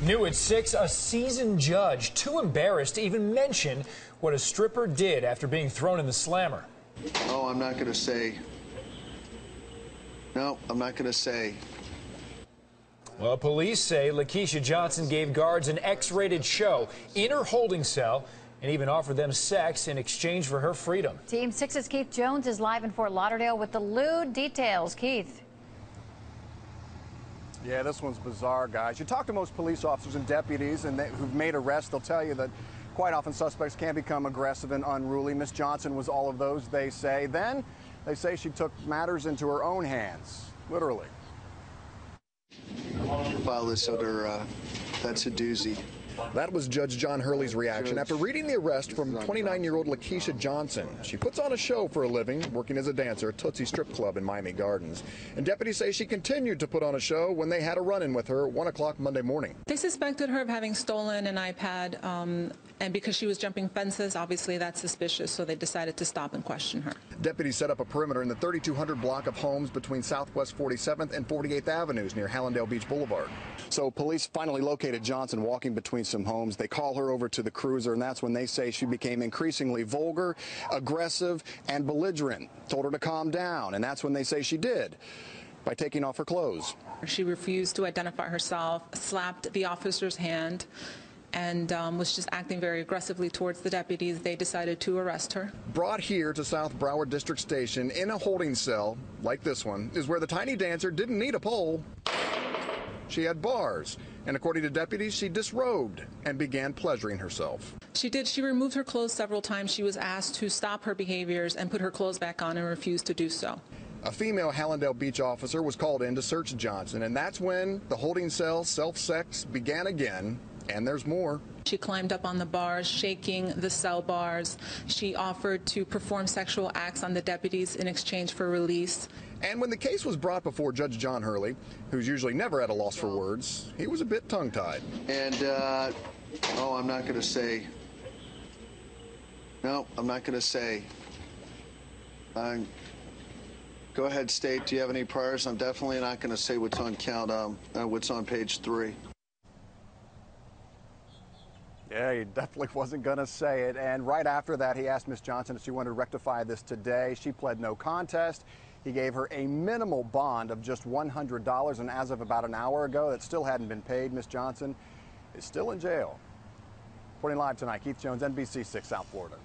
New at 6, a seasoned judge too embarrassed to even mention what a stripper did after being thrown in the slammer. Oh, I'm not going to say. No, I'm not going to say. Well, police say Lakeisha Johnson gave guards an X-rated show in her holding cell and even offered them sex in exchange for her freedom. Team 6's Keith Jones is live in Fort Lauderdale with the lewd details. Keith. Yeah, this one's bizarre, guys. You talk to most police officers and deputies who've made arrests, they'll tell you that quite often suspects can become aggressive and unruly. Miss Johnson was all of those, they say. Then they say she took matters into her own hands, literally. File this under, that's a doozy. That was Judge John Hurley's reaction after reading the arrest from 29-year-old Lakeisha Johnson. She puts on a show for a living, working as a dancer at Tootsie Strip Club in Miami Gardens. And deputies say she continued to put on a show when they had a run-in with her at 1 o'clock Monday morning. They suspected her of having stolen an iPad, and because she was jumping fences, obviously that's suspicious, so they decided to stop and question her. Deputies set up a perimeter in the 3200 block of homes between Southwest 47th and 48th Avenues near Hallandale Beach Boulevard. So police finally located Johnson walking between some homes. They call her over to the cruiser, and that's when they say she became increasingly vulgar, aggressive, and belligerent. Told her to calm down, and that's when they say she did, by taking off her clothes. She refused to identify herself, slapped the officer's hand, and was just acting very aggressively towards the deputies. They decided to arrest her. Brought here to South Broward District Station in a holding cell, like this one, is where the tiny dancer didn't need a pole. She had bars, and according to deputies, she disrobed and began pleasuring herself. She did. She removed her clothes several times. She was asked to stop her behaviors and put her clothes back on and refused to do so. A female Hallandale Beach officer was called in to search Johnson, and that's when the holding cell self-sex began again, and there's more. She climbed up on the bars, shaking the cell bars. She offered to perform sexual acts on the deputies in exchange for release. And when the case was brought before Judge John Hurley, who's usually never at a loss for words, he was a bit tongue-tied. And, oh, I'm not going to say. No, I'm not going to say. Go ahead, State. Do you have any priors? I'm definitely not going to say what's on what's on page 3. Yeah, he definitely wasn't going to say it. And right after that, he asked Miss Johnson if she wanted to rectify this today. She pled no contest. He gave her a minimal bond of just $100, and as of about an hour ago, that still hadn't been paid. Miss Johnson is still in jail. Reporting live tonight, Keith Jones, NBC 6 South Florida.